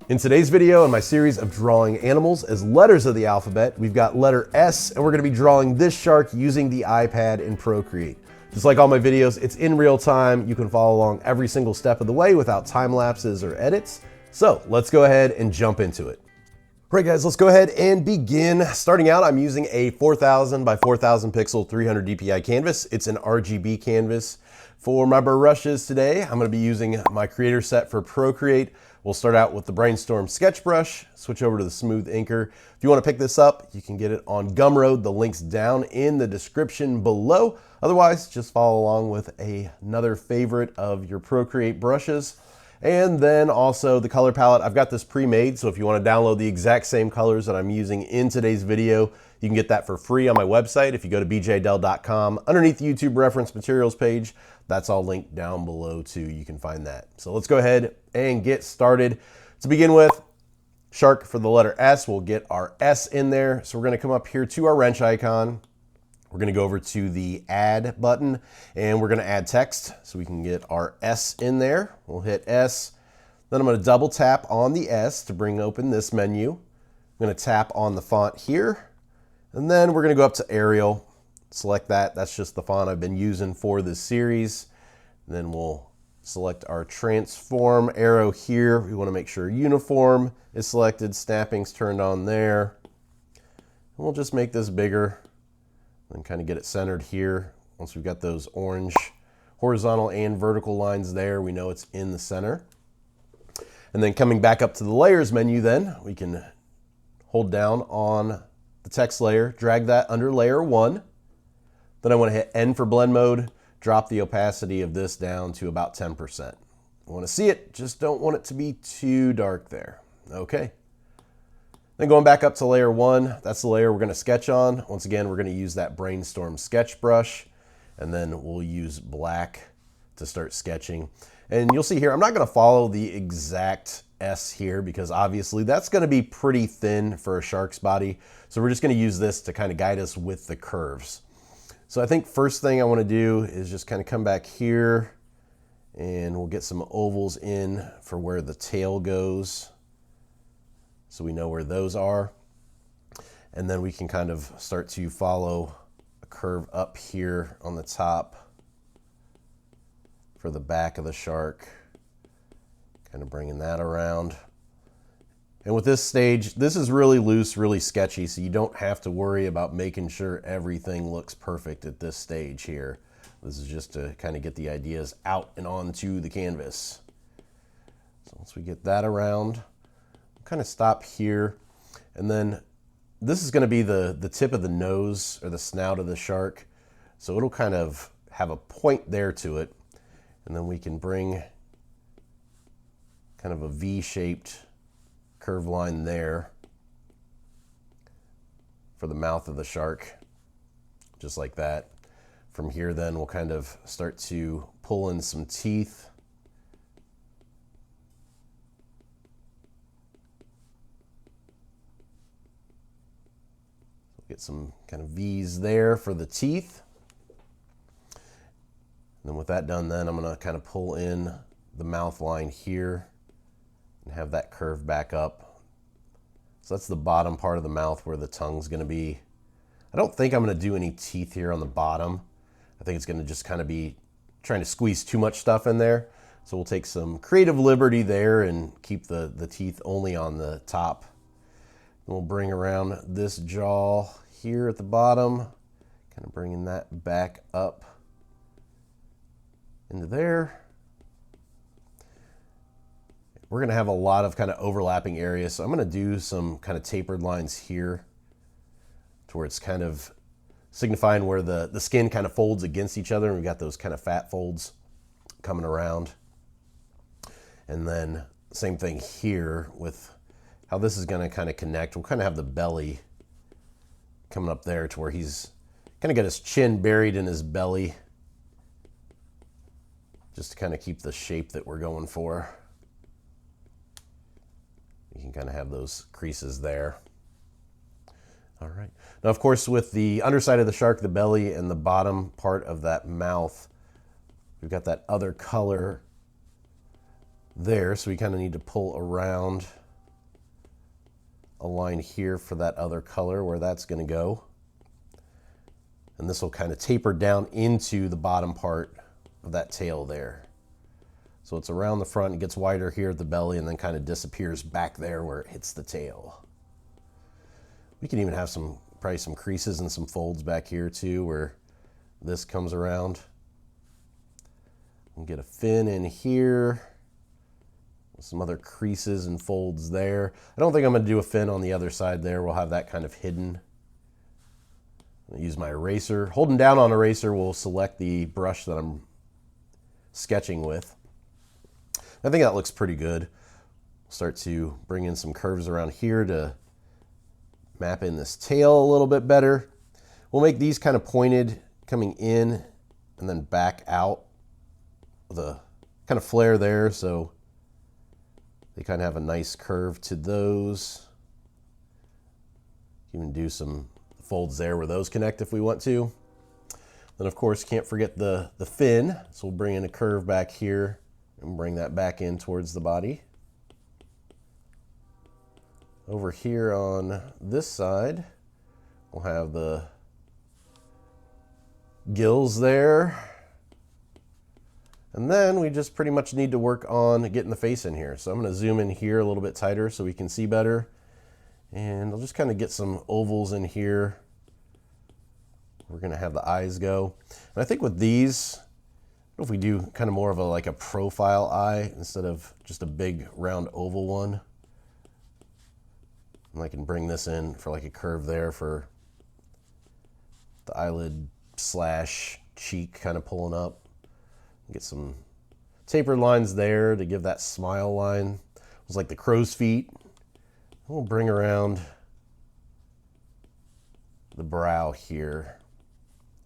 In today's video, in my series of drawing animals as letters of the alphabet, we've got letter S, and we're going to be drawing this shark using the iPad in Procreate. Just like all my videos, it's in real time. You can follow along every single step of the way without time lapses or edits. So let's go ahead and jump into it. All right, guys, let's go ahead and begin. Starting out, I'm using a 4000 by 4000 pixel 300 DPI canvas. It's an RGB canvas. For my brushes today, I'm going to be using my creator set for Procreate. We'll start out with the Brainstorm sketch brush, switch over to the Smooth Inker. If you want to pick this up, you can get it on Gumroad. The link's down in the description below. Otherwise, just follow along with another favorite of your Procreate brushes. And then also the color palette. I've got this pre-made, so if you want to download the exact same colors that I'm using in today's video, you can get that for free on my website. If you go to bjdell.com, underneath the YouTube reference materials page, that's all linked down below too. You can find that. So let's go ahead and get started. To begin with, shark for the letter S, we'll get our S in there. So we're going to come up here to our wrench icon. We're going to go over to the add button and we're going to add text so we can get our S in there. We'll hit S. Then I'm going to double tap on the S to bring open this menu. I'm going to tap on the font here. And then we're going to go up to Arial, select that. That's just the font I've been using for this series. And then we'll select our transform arrow here. We want to make sure uniform is selected, snapping's turned on there. And we'll just make this bigger and kind of get it centered here. Once we've got those orange horizontal and vertical lines there, we know it's in the center. And then coming back up to the layers menu, then we can hold down on the text layer, drag that under layer 1. Then I want to hit N for blend mode, drop the opacity of this down to about 10%. I want to see it, just don't want it to be too dark there. Okay. Then going back up to layer 1, that's the layer we're going to sketch on. Once again, we're going to use that Brainstorm sketch brush, and then we'll use black to start sketching. And you'll see here, I'm not going to follow the exact S here because obviously that's going to be pretty thin for a shark's body. So we're just going to use this to kind of guide us with the curves. So I think first thing I want to do is just kind of come back here and we'll get some ovals in for where the tail goes, so we know where those are. And then we can kind of start to follow a curve up here on the top for the back of the shark, kind of bringing that around. And with this stage, this is really loose, really sketchy, so you don't have to worry about making sure everything looks perfect at this stage here. This is just to kind of get the ideas out and onto the canvas. So once we get that around, we'll kind of stop here. And then this is going to be the tip of the nose or the snout of the shark. So it'll kind of have a point there to it. And then we can bring kind of a V-shaped curve line there for the mouth of the shark, just like that. From here then we'll kind of start to pull in some teeth. Get some kind of V's there for the teeth. And then with that done, then I'm going to kind of pull in the mouth line here and have that curve back up. So that's the bottom part of the mouth where the tongue's going to be. I don't think I'm going to do any teeth here on the bottom. I think it's going to just kind of be trying to squeeze too much stuff in there. So we'll take some creative liberty there and keep the teeth only on the top. And we'll bring around this jaw here at the bottom, kind of bringing that back up into there. We're going to have a lot of kind of overlapping areas, so I'm going to do some kind of tapered lines here to where it's kind of signifying where the skin kind of folds against each other, and we've got those kind of fat folds coming around. And then same thing here with how this is going to kind of connect. We'll kind of have the belly coming up there to where he's kind of got his chin buried in his belly, just to kind of keep the shape that we're going for. You can kind of have those creases there. All right. Now, of course, with the underside of the shark, the belly, and the bottom part of that mouth, we've got that other color there, so we kind of need to pull around a line here for that other color where that's going to go. And this will kind of taper down into the bottom part of that tail there. So it's around the front, it gets wider here at the belly, and then kind of disappears back there where it hits the tail. We can even have probably some creases and some folds back here too, where this comes around. And get a fin in here. Some other creases and folds there. I don't think I'm going to do a fin on the other side there. We'll have that kind of hidden. I'm going to use my eraser. Holding down on eraser will select the brush that I'm sketching with. I think that looks pretty good. Start to bring in some curves around here to map in this tail a little bit better. We'll make these kind of pointed coming in and then back out with a kind of flare there, so they kind of have a nice curve to those. Even do some folds there where those connect if we want to. Then of course can't forget the fin, so we'll bring in a curve back here and bring that back in towards the body. Over here on this side, we'll have the gills there. And then we just pretty much need to work on getting the face in here. So I'm going to zoom in here a little bit tighter so we can see better. And I'll just kind of get some ovals in here. We're going to have the eyes go. And I think with these, if we do kind of more of like a profile eye instead of just a big round oval one. And I can bring this in for like a curve there for the eyelid slash cheek kind of pulling up. Get some tapered lines there to give that smile line. It's like the crow's feet. We'll bring around the brow here,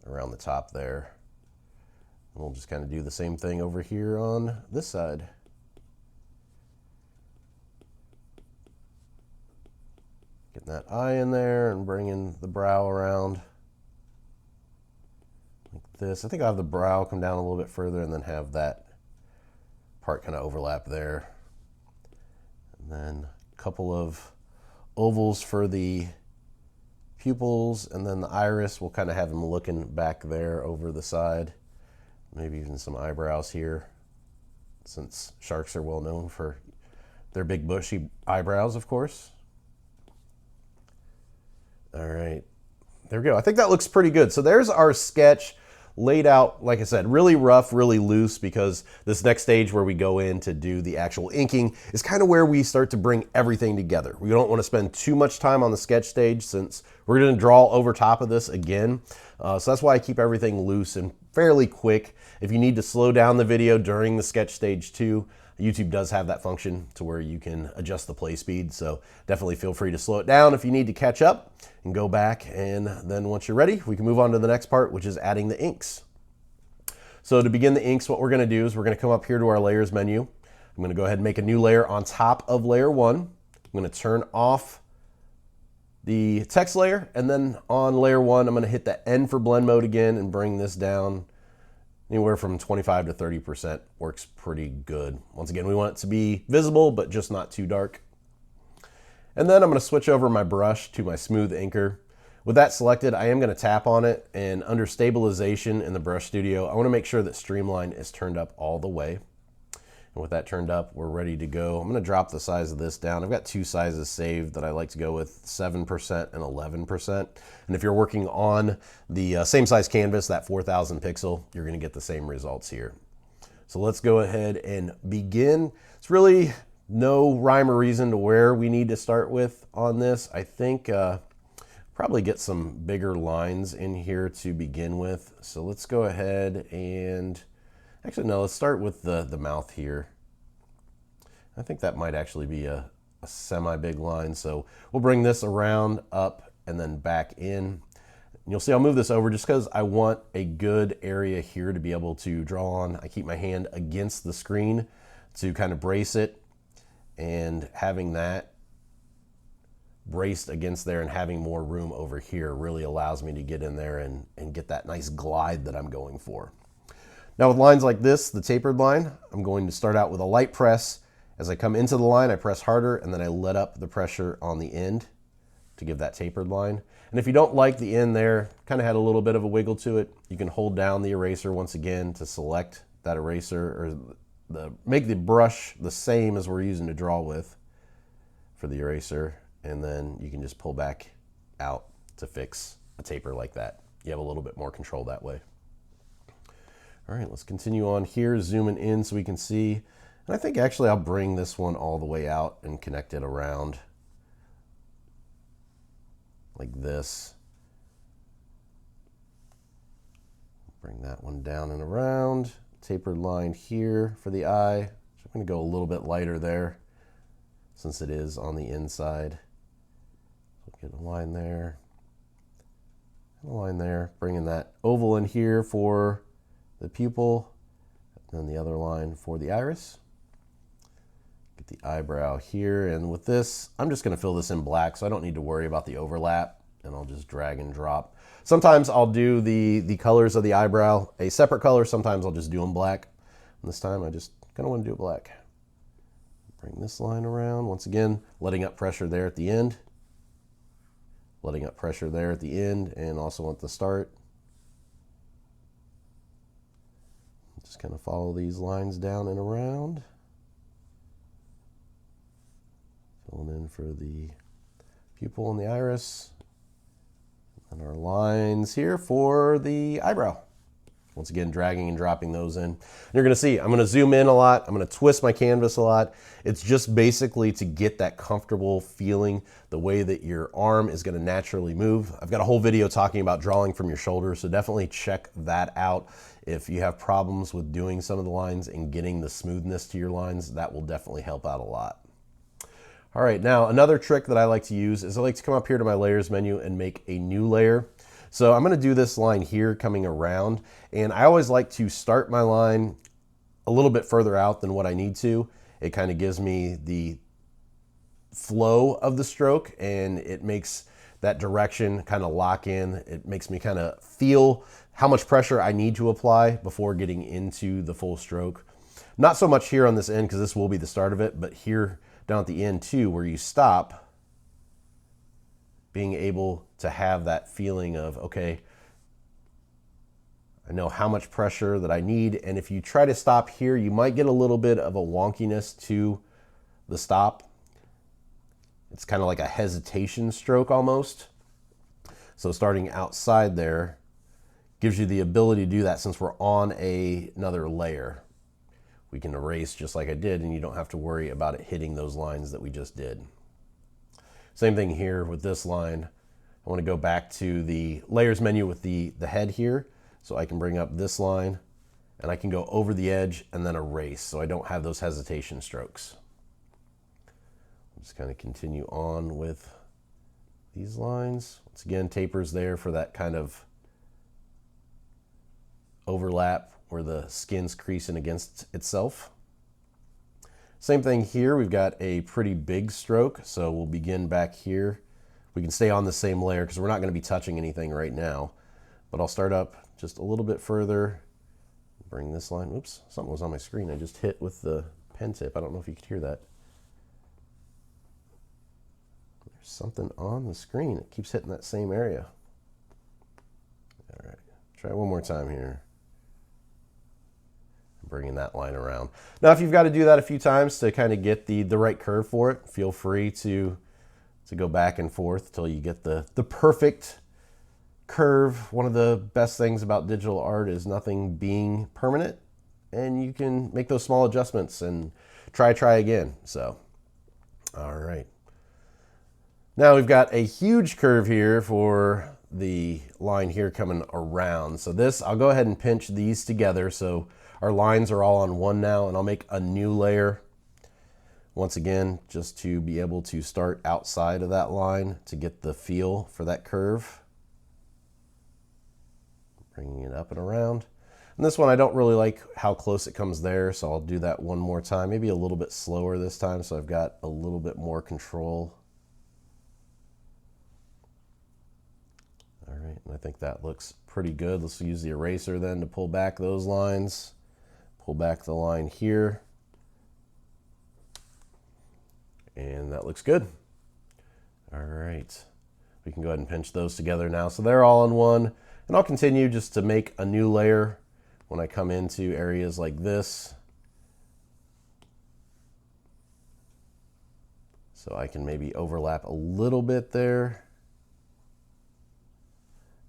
around the top there. We'll just kind of do the same thing over here on this side. Getting that eye in there and bringing the brow around like this. I think I'll have the brow come down a little bit further and then have that part kind of overlap there. And then a couple of ovals for the pupils, and then the iris, we'll kind of have them looking back there over the side. Maybe even some eyebrows here, since sharks are well known for their big bushy eyebrows, of course. All right, there we go. I think that looks pretty good. So there's our sketch laid out, like I said, really rough, really loose, because this next stage where we go in to do the actual inking is kind of where we start to bring everything together. We don't want to spend too much time on the sketch stage since we're going to draw over top of this again. So that's why I keep everything loose and fairly quick. If you need to slow down the video during the sketch stage too, YouTube does have that function to where you can adjust the play speed. So definitely feel free to slow it down if you need to catch up and go back. And then once you're ready, we can move on to the next part, which is adding the inks. So to begin the inks, what we're going to do is we're going to come up here to our layers menu. I'm going to go ahead and make a new layer on top of layer 1. I'm going to turn off the text layer, and then on layer 1, I'm going to hit the N for blend mode again and bring this down anywhere from 25 to 30%. Works pretty good. Once again, we want it to be visible, but just not too dark. And then I'm going to switch over my brush to my smooth inker. With that selected, I am going to tap on it, and under stabilization in the brush studio, I want to make sure that streamline is turned up all the way. And with that turned up, we're ready to go. I'm going to drop the size of this down. I've got two sizes saved that I like to go with, 7% and 11%. And if you're working on the same size canvas, that 4,000 pixel, you're going to get the same results here. So let's go ahead and begin. It's really no rhyme or reason to where we need to start with on this. I think probably get some bigger lines in here to begin with. So let's go ahead and actually, no, let's start with the mouth here. I think that might actually be a semi-big line. So we'll bring this around, up, and then back in. And you'll see I'll move this over just because I want a good area here to be able to draw on. I keep my hand against the screen to kind of brace it, and having that braced against there and having more room over here really allows me to get in there and get that nice glide that I'm going for. Now with lines like this, the tapered line, I'm going to start out with a light press As I come into the line, I press harder, and then I let up the pressure on the end to give that tapered line. And if you don't like the end there, kind of had a little bit of a wiggle to it, you can hold down the eraser once again to select that eraser, or make the brush the same as we're using to draw with for the eraser, and then you can just pull back out to fix a taper like that. You have a little bit more control that way. All right, let's continue on here, zooming in so we can see. And I think actually I'll bring this one all the way out and connect it around like this. Bring that one down and around. Tapered line here for the eye. So I'm going to go a little bit lighter there since it is on the inside. So get a line there. A line there. Bringing that oval in here for the pupil. And then the other line for the iris. Get the eyebrow here. And with this, I'm just going to fill this in black, so I don't need to worry about the overlap. And I'll just drag and drop. Sometimes I'll do the colors of the eyebrow a separate color. Sometimes I'll just do them black. And this time I just kind of want to do it black. Bring this line around. Once again, letting up pressure there at the end. Letting up pressure there at the end and also at the start. Just kind of follow these lines down and around. Filling in for the pupil and the iris. And our lines here for the eyebrow. Once again, dragging and dropping those in. And you're going to see, I'm going to zoom in a lot. I'm going to twist my canvas a lot. It's just basically to get that comfortable feeling, the way that your arm is going to naturally move. I've got a whole video talking about drawing from your shoulder, so definitely check that out. If you have problems with doing some of the lines and getting the smoothness to your lines, that will definitely help out a lot. All right, now another trick that I like to use is I like to come up here to my layers menu and make a new layer. So I'm going to do this line here coming around, and I always like to start my line a little bit further out than what I need to. It kind of gives me the flow of the stroke, and it makes that direction kind of lock in. It makes me kind of feel how much pressure I need to apply before getting into the full stroke. Not so much here on this end because this will be the start of it, but here down at the end too, where you stop, being able to have that feeling of, okay, I know how much pressure that I need. And if you try to stop here, you might get a little bit of a wonkiness to the stop. It's kind of like a hesitation stroke almost. So starting outside there gives you the ability to do that. Since we're on another layer, we can erase just like I did, and you don't have to worry about it hitting those lines that we just did. Same thing here with this line. I want to go back to the layers menu with the head here, so I can bring up this line, and I can go over the edge and then erase, so I don't have those hesitation strokes. I'm just kind of continue on with these lines. Once again, tapers there for that kind of overlap where the skin's creasing against itself. Same thing here, we've got a pretty big stroke, so we'll begin back here. We can stay on the same layer because we're not going to be touching anything right now, but I'll start up just a little bit further, bring this line, oops, something was on my screen I just hit with the pen tip. I don't know if you could hear that. There's something on the screen, it keeps hitting that same area. All right, try one more time here. Bringing that line around. Now, if you've got to do that a few times to kind of get the right curve for it, feel free to go back and forth till you get the perfect curve. One of the best things about digital art is nothing being permanent, and you can make those small adjustments and try again. So, all right. Now we've got a huge curve here for the line here coming around. So this, I'll go ahead and pinch these together so our lines are all on one now, and I'll make a new layer. Once again, just to be able to start outside of that line to get the feel for that curve. Bringing it up and around. And this one, I don't really like how close it comes there, so I'll do that one more time, maybe a little bit slower this time so I've got a little bit more control. All right, and I think that looks pretty good. Let's use the eraser then to pull back those lines. Pull back the line here. And that looks good. All right. We can go ahead and pinch those together now. So they're all in one. And I'll continue just to make a new layer when I come into areas like this. So I can maybe overlap a little bit there.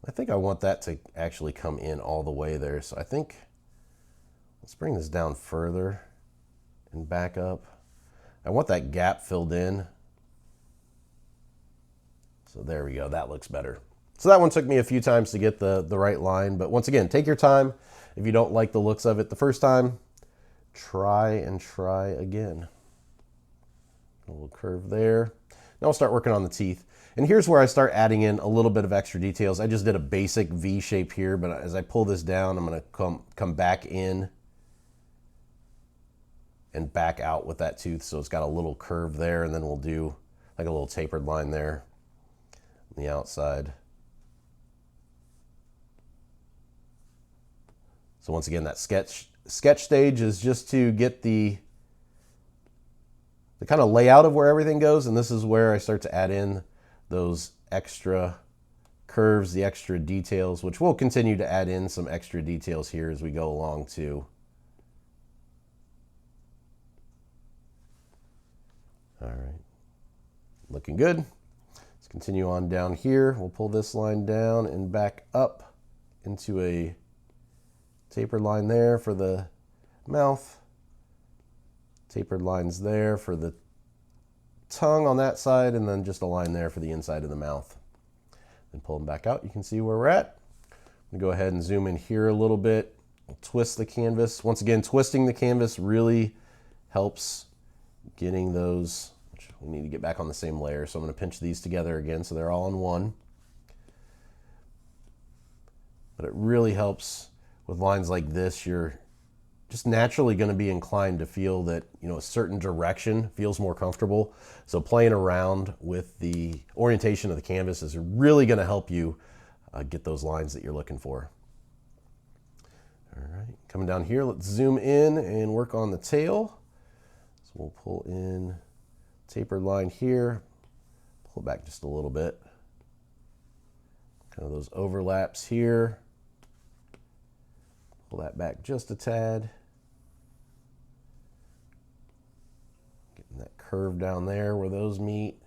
I think I want that to actually come in all the way there. So I think, let's bring this down further and back up. I want that gap filled in. So there we go, that looks better. So that one took me a few times to get the right line, but once again, take your time. If you don't like the looks of it the first time, try and try again. A little curve there. Now we'll start working on the teeth. And here's where I start adding in a little bit of extra details. I just did a basic V shape here, but as I pull this down, I'm gonna come back in and back out with that tooth. So it's got a little curve there, and then we'll do like a little tapered line there on the outside. So once again, that sketch stage is just to get the kind of layout of where everything goes, and this is where I start to add in those extra curves, the extra details, which we'll continue to add in some extra details here as we go along too. All right, looking good. Let's continue on down here. We'll pull this line down and back up into a tapered line there for the mouth. Tapered lines there for the tongue on that side, and then just a line there for the inside of the mouth. Then pull them back out. You can see where we're at. I'm gonna go ahead and zoom in here a little bit. We'll twist the canvas. Once again, twisting the canvas really helps getting those, which we need to get back on the same layer. So I'm gonna pinch these together again so they're all in one. But it really helps with lines like this. You're just naturally going to be inclined to feel that, you know, a certain direction feels more comfortable. So playing around with the orientation of the canvas is really going to help you get those lines that you're looking for. All right, coming down here, let's zoom in and work on the tail. So we'll pull in tapered line here, pull it back just a little bit. Kind of those overlaps here. Pull that back just a tad. Getting that curve down there where those meet.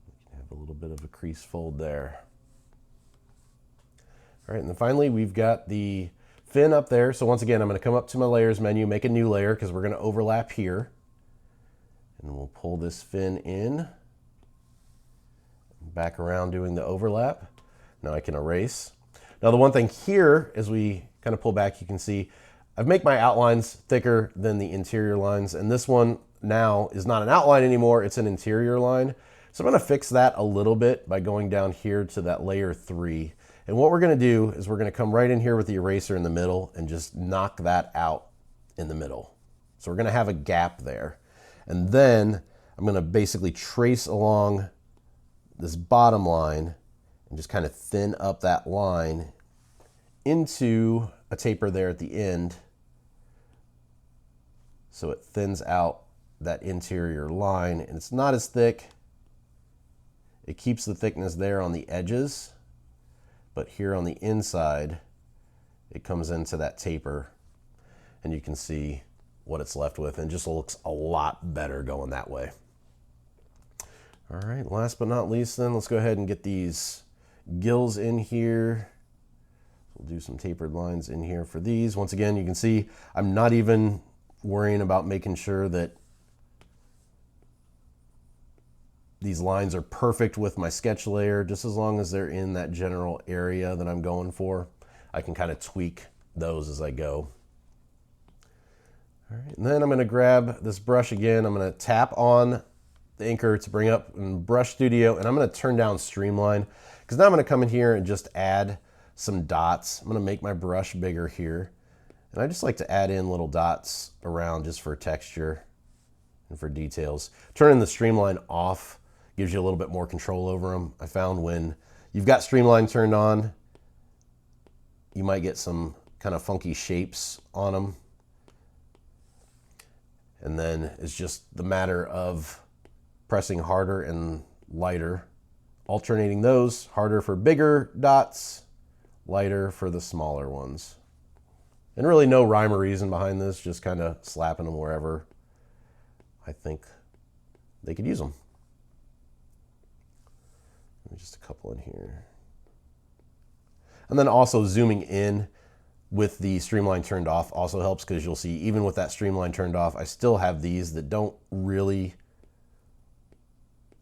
You can have a little bit of a crease fold there. All right, and then finally we've got the fin up there. So once again, I'm going to come up to my layers menu, make a new layer because we're going to overlap here. And we'll pull this fin in. Back around doing the overlap. Now I can erase. Now the one thing here, as we kind of pull back, you can see I've made my outlines thicker than the interior lines, and this one now is not an outline anymore, it's an interior line. So I'm gonna fix that a little bit by going down here to that layer 3. And what we're gonna do is we're gonna come right in here with the eraser in the middle and just knock that out in the middle. So we're gonna have a gap there. And then I'm gonna basically trace along this bottom line and just kind of thin up that line into a taper there at the end. So it thins out that interior line, and it's not as thick. It keeps the thickness there on the edges, but here on the inside, it comes into that taper, and you can see what it's left with, and just looks a lot better going that way. All right, last but not least then, let's go ahead and get these gills in here. We'll do some tapered lines in here for these. Once again, you can see I'm not even worrying about making sure that these lines are perfect with my sketch layer. Just as long as they're in that general area that I'm going for, I can kind of tweak those as I go. All right, and then I'm gonna grab this brush again. I'm gonna tap on the inker to bring up in Brush Studio, and I'm gonna turn down Streamline, because now I'm gonna come in here and just add some dots. I'm gonna make my brush bigger here. And I just like to add in little dots around just for texture and for details. Turning the Streamline off gives you a little bit more control over them. I found when you've got Streamline turned on, you might get some kind of funky shapes on them. And then it's just the matter of pressing harder and lighter, alternating those, harder for bigger dots, lighter for the smaller ones. And really no rhyme or reason behind this, just kind of slapping them wherever I think they could use them. Just a couple in here. And then also zooming in with the streamline turned off also helps, because you'll see even with that streamline turned off, I still have these that don't really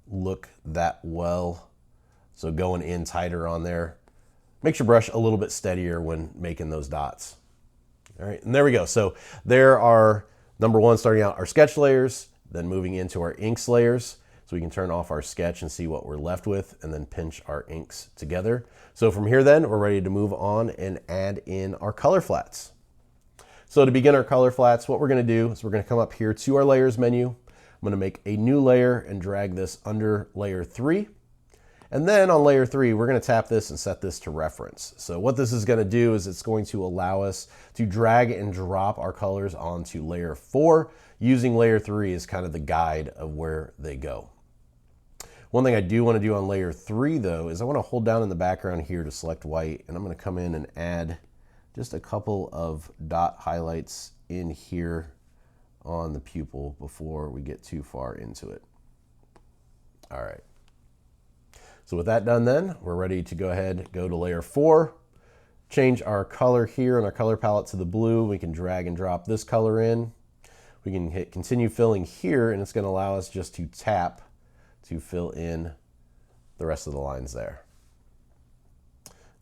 look that well. So going in tighter on there makes your brush a little bit steadier when making those dots. All right, and there we go. So there are, number one, starting out our sketch layers, then moving into our inks layers. So we can turn off our sketch and see what we're left with, and then pinch our inks together. So from here then, we're ready to move on and add in our color flats. So to begin our color flats, what we're gonna do is we're gonna come up here to our layers menu. I'm gonna make a new layer and drag this under layer 3. And then on layer 3, we're gonna tap this and set this to reference. So what this is gonna do is it's going to allow us to drag and drop our colors onto layer 4, using layer 3 as kind of the guide of where they go. One thing I do want to do on layer 3 though is I want to hold down in the background here to select white, and I'm going to come in and add just a couple of dot highlights in here on the pupil before we get too far into it. All right. So with that done then, we're ready to go ahead, go to layer 4, change our color here on our color palette to the blue. We can drag and drop this color in. We can hit continue filling here, and it's going to allow us just to tap to fill in the rest of the lines there.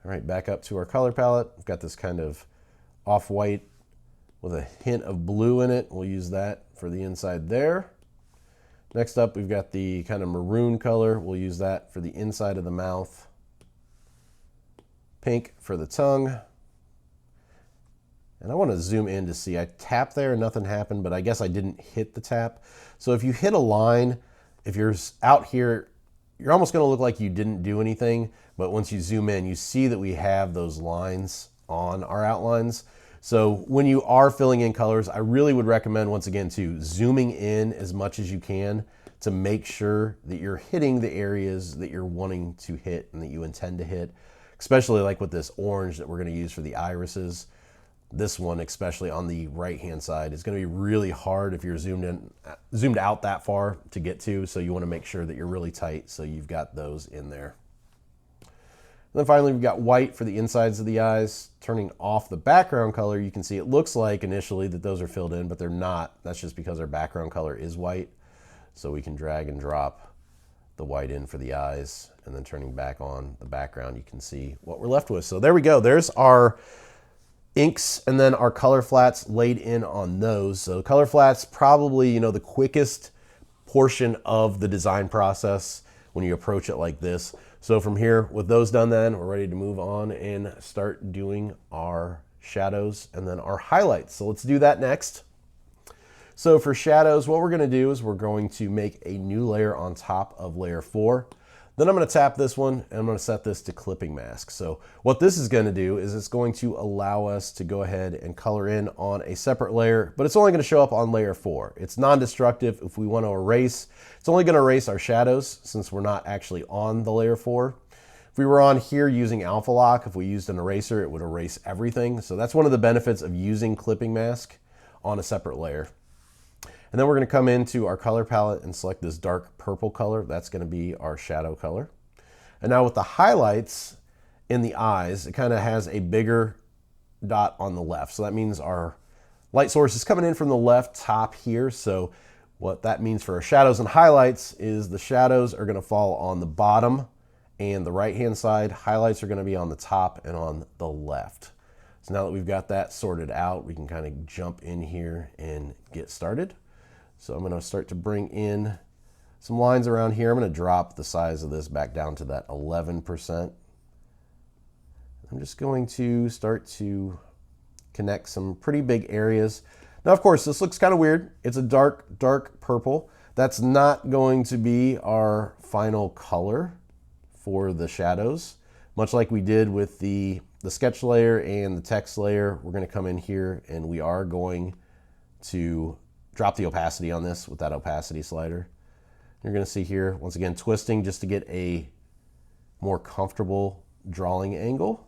All right, back up to our color palette. We've got this kind of off-white with a hint of blue in it. We'll use that for the inside there. Next up, we've got the kind of maroon color. We'll use that for the inside of the mouth. Pink for the tongue. And I want to zoom in to see. I tapped there and nothing happened, but I guess I didn't hit the tap. So if you hit a line, if you're out here, you're almost going to look like you didn't do anything, but once you zoom in, you see that we have those lines on our outlines. So when you are filling in colors, I really would recommend, once again, to zooming in as much as you can to make sure that you're hitting the areas that you're wanting to hit and that you intend to hit, especially like with this orange that we're going to use for the irises. This one, especially on the right-hand side, is going to be really hard if you're zoomed out that far to get to. So you want to make sure that you're really tight so you've got those in there. And then finally, we've got white for the insides of the eyes. Turning off the background color, you can see it looks like initially that those are filled in, but they're not. That's just because our background color is white. So we can drag and drop the white in for the eyes, and then turning back on the background, you can see what we're left with. So there we go. There's our inks and then our color flats laid in on those. So color flats, probably, you know, the quickest portion of the design process when you approach it like this. So from here, with those done then, we're ready to move on and start doing our shadows and then our highlights. So let's do that next. So for shadows, what we're going to do is we're going to make a new layer on top of layer 4. Then I'm going to tap this one and I'm going to set this to clipping mask. So what this is going to do is it's going to allow us to go ahead and color in on a separate layer, but it's only going to show up on layer 4. It's non-destructive. If we want to erase, it's only going to erase our shadows since we're not actually on the layer 4. If we were on here using Alpha Lock, if we used an eraser, it would erase everything. So that's one of the benefits of using clipping mask on a separate layer. And then we're going to come into our color palette and select this dark purple color. That's going to be our shadow color. And now with the highlights in the eyes, it kind of has a bigger dot on the left. So that means our light source is coming in from the left top here. So what that means for our shadows and highlights is the shadows are going to fall on the bottom and the right-hand side. Highlights are going to be on the top and on the left. So now that we've got that sorted out, we can kind of jump in here and get started. So I'm going to start to bring in some lines around here. I'm going to drop the size of this back down to that 11%. I'm just going to start to connect some pretty big areas. Now, of course, this looks kind of weird. It's a dark, dark purple. That's not going to be our final color for the shadows. Much like we did with the sketch layer and the text layer, we're going to come in here and we are going to drop the opacity on this with that opacity slider. You're going to see here, once again, twisting just to get a more comfortable drawing angle.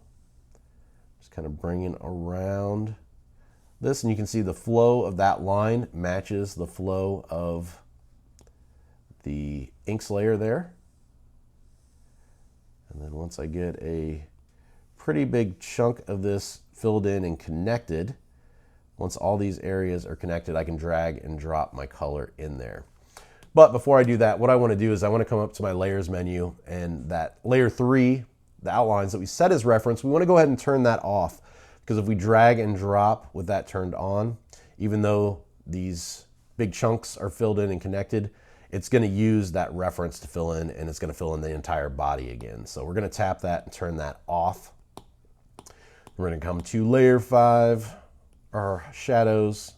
Just kind of bringing around this, and you can see the flow of that line matches the flow of the inks layer there. And then once I get a pretty big chunk of this filled in and connected, once all these areas are connected, I can drag and drop my color in there. But before I do that, what I want to do is I want to come up to my layers menu, and that layer 3, the outlines that we set as reference, we want to go ahead and turn that off, because if we drag and drop with that turned on, even though these big chunks are filled in and connected, it's going to use that reference to fill in, and it's going to fill in the entire body again. So we're going to tap that and turn that off. We're going to come to layer 5, our shadows.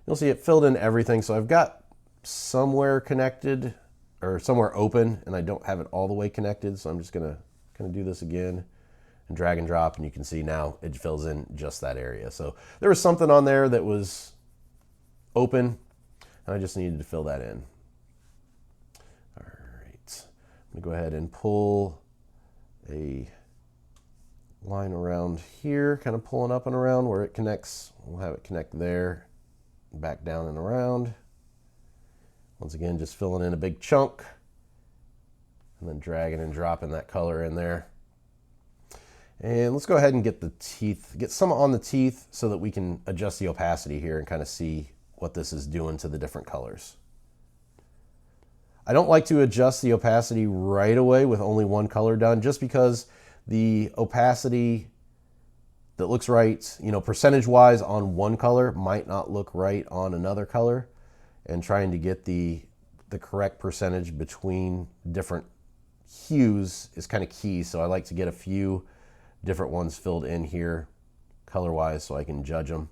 You'll see it filled in everything. So I've got somewhere connected or somewhere open, and I don't have it all the way connected. So I'm just going to kind of do this again and drag and drop, and you can see now it fills in just that area. So there was something on there that was open, and I just needed to fill that in. All right, I'm going to go ahead and pull a line around here, kind of pulling up and around where it connects. We'll have it connect there, back down and around. Once again, just filling in a big chunk and then dragging and dropping that color in there. And let's go ahead and get the teeth, get some on the teeth so that we can adjust the opacity here and kind of see what this is doing to the different colors. I don't like to adjust the opacity right away with only one color done, just because the opacity that looks right, you know, percentage-wise on one color might not look right on another color, and trying to get the correct percentage between different hues is kind of key. So I like to get a few different ones filled in here color-wise so I can judge them.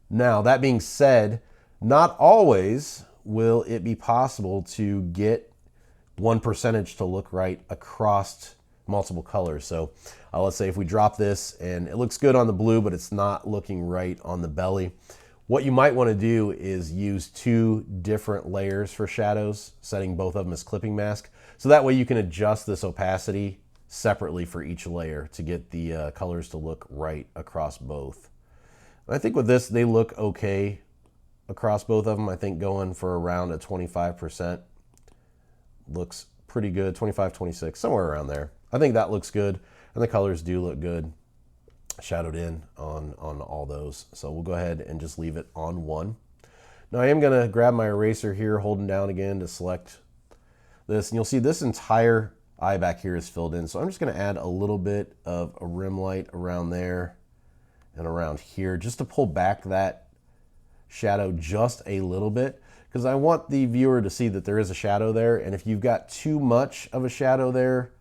Now, that being said, not always will it be possible to get one percentage to look right across multiple colors. So let's say if we drop this and it looks good on the blue, but it's not looking right on the belly. What you might want to do is use 2 different layers for shadows, setting both of them as clipping mask. So that way you can adjust this opacity separately for each layer to get the colors to look right across both. And I think with this, they look okay across both of them. I think going for around a 25% looks pretty good, 25, 26, somewhere around there. I think that looks good, and the colors do look good shadowed in on all those. So we'll go ahead and just leave it on 1. Now I am going to grab my eraser here, holding down again to select this, and you'll see this entire eye back here is filled in. So I'm just going to add a little bit of a rim light around there and around here just to pull back that shadow just a little bit, because I want the viewer to see that there is a shadow there. And if you've got too much of a shadow there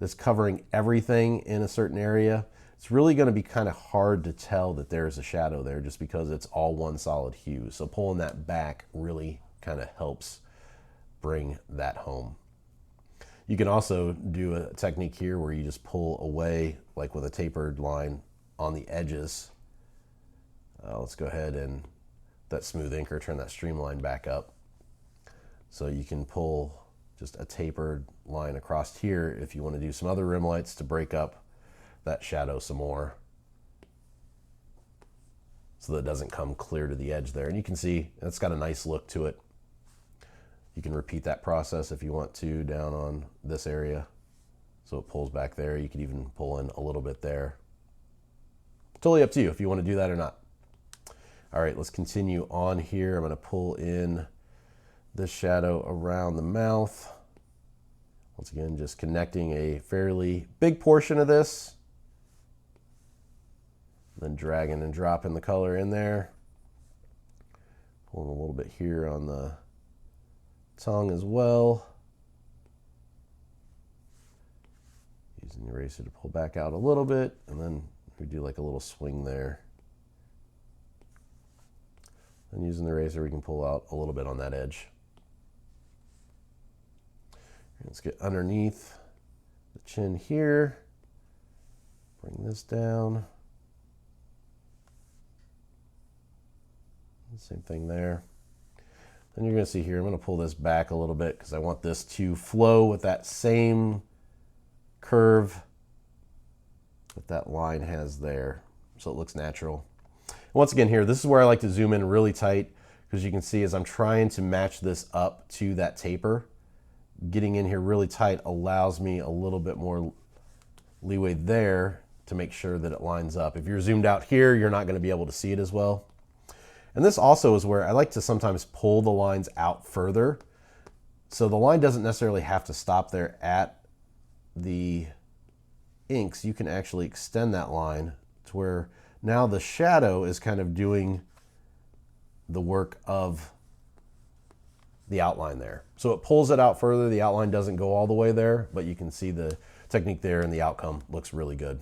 that's covering everything in a certain area, it's really going to be kind of hard to tell that there's a shadow there just because it's all one solid hue. So pulling that back really kind of helps bring that home. You can also do a technique here where you just pull away, like with a tapered line on the edges. Let's go ahead and that smooth inker, turn that streamline back up. So you can pull just a tapered line across here if you want to do some other rim lights to break up that shadow some more, so that it doesn't come clear to the edge there. And you can see it's got a nice look to it. You can repeat that process if you want to down on this area. So it pulls back there. You could even pull in a little bit there. Totally up to you if you want to do that or not. All right, let's continue on here. I'm going to pull in this shadow around the mouth. Once again, just connecting a fairly big portion of this. Then dragging and dropping the color in there. Pulling a little bit here on the tongue as well. Using the eraser to pull back out a little bit, and then we do like a little swing there. And using the eraser, we can pull out a little bit on that edge. Let's get underneath the chin here. Bring this down. Same thing there. Then you're going to see here, I'm going to pull this back a little bit because I want this to flow with that same curve that that line has there, so it looks natural. And once again here, this is where I like to zoom in really tight, because you can see as I'm trying to match this up to that taper, getting in here really tight allows me a little bit more leeway there to make sure that it lines up. If you're zoomed out here, you're not going to be able to see it as well. And this also is where I like to sometimes pull the lines out further. So the line doesn't necessarily have to stop there at the inks. You can actually extend that line to where now the shadow is kind of doing the work of the outline there. So it pulls it out further. The outline doesn't go all the way there, but you can see the technique there and the outcome looks really good.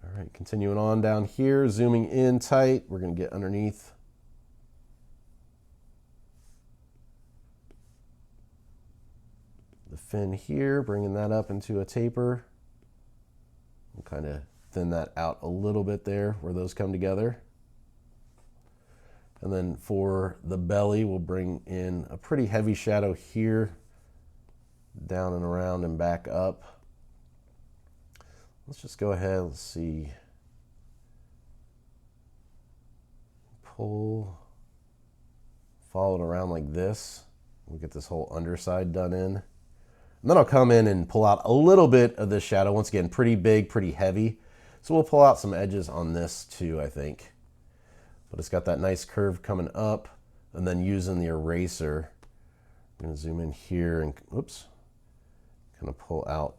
All right, continuing on down here, zooming in tight, we're going to get underneath the fin here, bringing that up into a taper. We'll kind of thin that out a little bit there where those come together. And then for the belly, we'll bring in a pretty heavy shadow here, down and around and back up. Let's just go ahead, let's see. Pull, follow it around like this. We'll get this whole underside done in. And then I'll come in and pull out a little bit of this shadow. Once again, pretty big, pretty heavy. So we'll pull out some edges on this too, I think. But it's got that nice curve coming up, and then using the eraser, I'm going to zoom in here and, oops, kind of pull out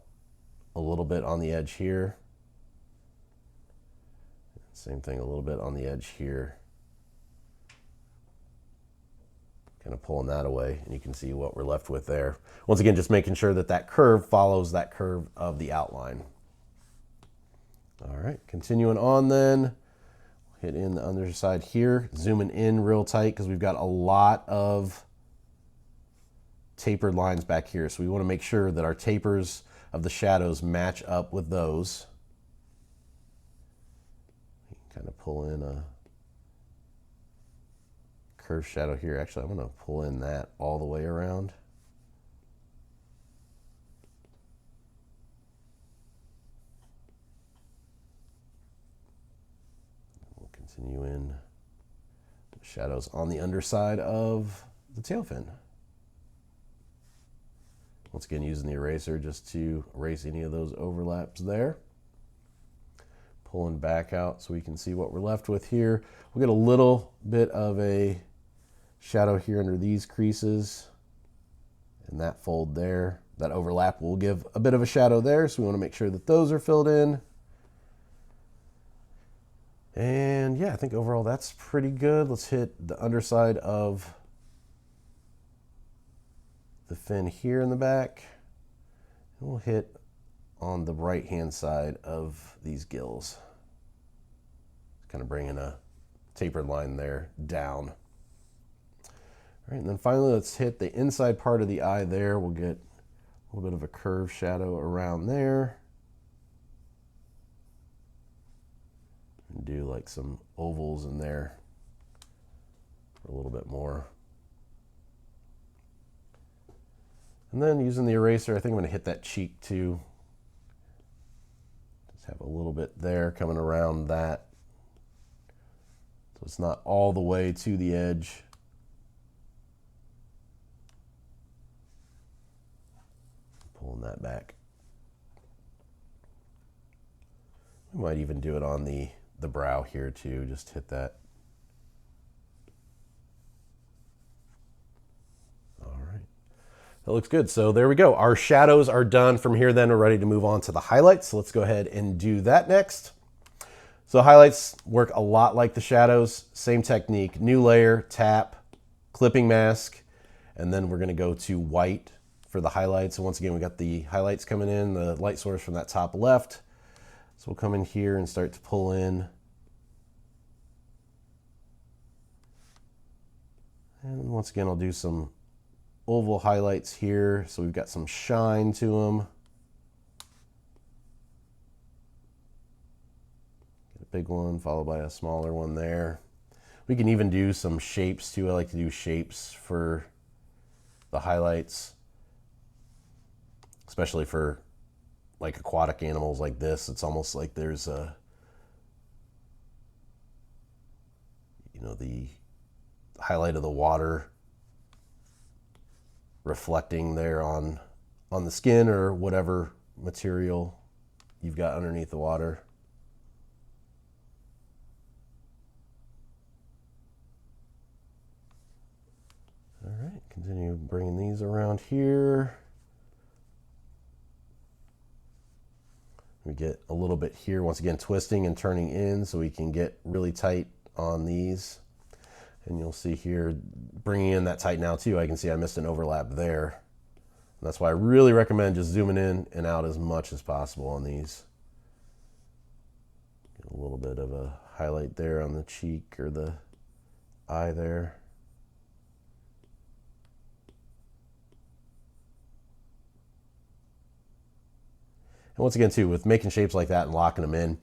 a little bit on the edge here. Same thing, a little bit on the edge here. Kind of pulling that away, and you can see what we're left with there. Once again, just making sure that that curve follows that curve of the outline. All right, continuing on then. Hit in the underside here, zooming in real tight because we've got a lot of tapered lines back here. So we want to make sure that our tapers of the shadows match up with those. You can kind of pull in a curved shadow here. Actually, I'm going to pull in that all the way around. We'll continue in the shadows on the underside of the tail fin. Once again, using the eraser just to erase any of those overlaps there. Pulling back out so we can see what we're left with here. We'll get a little bit of a shadow here under these creases and that fold there. That overlap will give a bit of a shadow there, so we want to make sure that those are filled in. And yeah, I think overall that's pretty good. Let's hit the underside of the fin here in the back. And we'll hit on the right hand side of these gills. Kind of bringing a tapered line there down. All right, and then finally let's hit the inside part of the eye there. We'll get a little bit of a curved shadow around there. And do like some ovals in there for a little bit more. And then using the eraser, I think I'm going to hit that cheek too. Just have a little bit there coming around that. So it's not all the way to the edge. Pulling that back. We might even do it on the brow here too, just hit that. All right. That looks good. So there we go. Our shadows are done. From here then we're ready to move on to the highlights. So let's go ahead and do that next. So highlights work a lot like the shadows. Same technique. New layer, tap, clipping mask, and then we're going to go to white for the highlights. And once again, we got the highlights coming in, the light source from that top left. So we'll come in here and start to pull in. And once again, I'll do some oval highlights here. So we've got some shine to them. Get a big one followed by a smaller one there. We can even do some shapes too. I like to do shapes for the highlights, especially for like aquatic animals like this. It's almost like there's a, you know, the highlight of the water reflecting there on the skin or whatever material you've got underneath the water. All right, continue bringing these around here. We get a little bit here, once again, twisting and turning in so we can get really tight on these. And you'll see here, bringing in that tight now too, I can see I missed an overlap there. And that's why I really recommend just zooming in and out as much as possible on these. Get a little bit of a highlight there on the cheek or the eye there. And once again too, with making shapes like that and locking them in,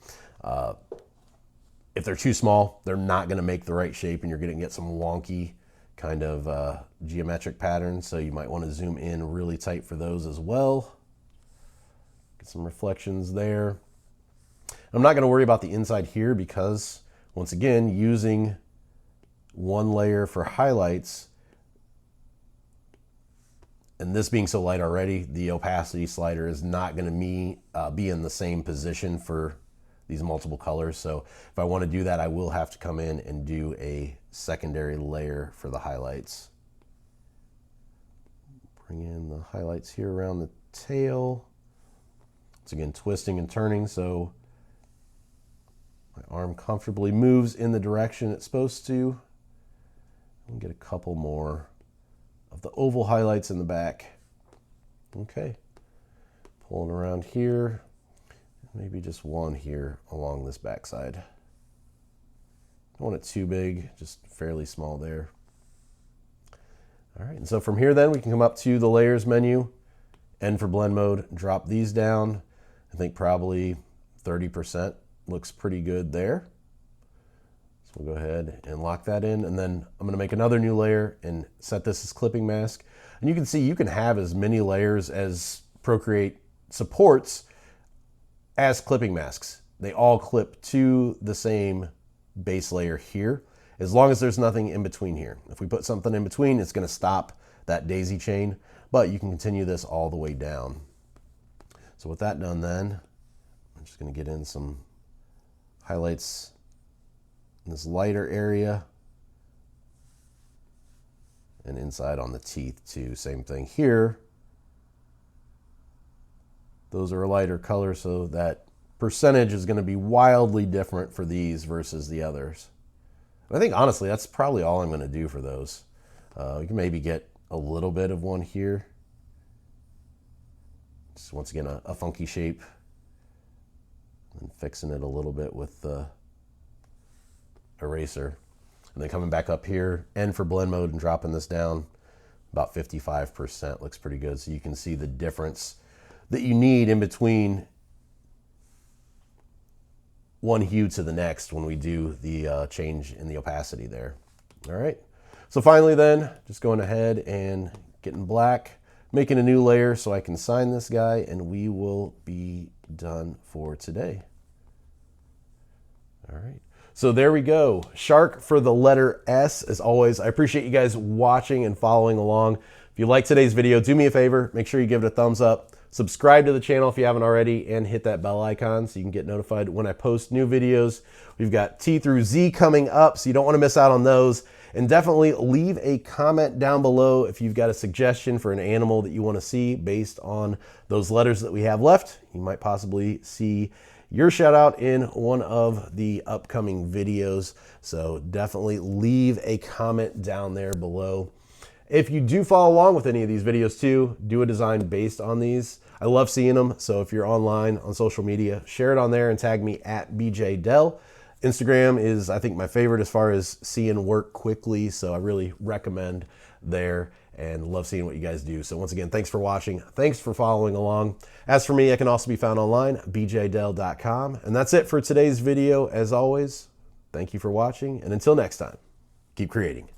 if they're too small, they're not going to make the right shape and you're going to get some wonky kind of geometric patterns. So you might want to zoom in really tight for those as well. Get some reflections there. I'm not going to worry about the inside here because, once again, using one layer for highlights and this being so light already, the opacity slider is not going to be in the same position for these multiple colors. So if I want to do that, I will have to come in and do a secondary layer for the highlights. Bring in the highlights here around the tail. Once again, twisting and turning so my arm comfortably moves in the direction it's supposed to. And get a couple more of the oval highlights in the back. Okay, pulling around here. Maybe just one here along this backside. Don't want it too big, just fairly small there. All right, and so from here then we can come up to the layers menu, N for blend mode, drop these down. I think probably 30% looks pretty good there. So we'll go ahead and lock that in, and then I'm gonna make another new layer and set this as clipping mask. And you can see you can have as many layers as Procreate supports as clipping masks. They all clip to the same base layer here, as long as there's nothing in between here. If we put something in between, it's gonna stop that daisy chain, but you can continue this all the way down. So with that done then, I'm just gonna get in some highlights in this lighter area and inside on the teeth too, same thing here. Those are a lighter color, so that percentage is going to be wildly different for these versus the others. I think honestly, that's probably all I'm going to do for those. You can maybe get a little bit of one here. Just once again, a funky shape. And fixing it a little bit with the eraser. And then coming back up here, N for blend mode and dropping this down, about 55%. Looks pretty good. So you can see the difference that you need in between one hue to the next when we do the change in the opacity there. All right, so finally then, just going ahead and getting black, making a new layer so I can sign this guy, and we will be done for today. All right, so there we go. Shark for the letter S. As always, I appreciate you guys watching and following along. If you like today's video, do me a favor, make sure you give it a thumbs up. Subscribe to the channel if you haven't already, and hit that bell icon so you can get notified when I post new videos. We've got T through Z coming up, so you don't want to miss out on those. And definitely leave a comment down below if you've got a suggestion for an animal that you want to see based on those letters that we have left. You might possibly see your shout out in one of the upcoming videos. So definitely leave a comment down there below. If you do follow along with any of these videos too, do a design based on these. I love seeing them, so if you're online on social media, share it on there and tag me at BJDell. Instagram is, I think, my favorite as far as seeing work quickly, so I really recommend there and love seeing what you guys do. So once again, thanks for watching. Thanks for following along. As for me, I can also be found online, bjdell.com. And that's it for today's video. As always, thank you for watching, and until next time. Keep creating.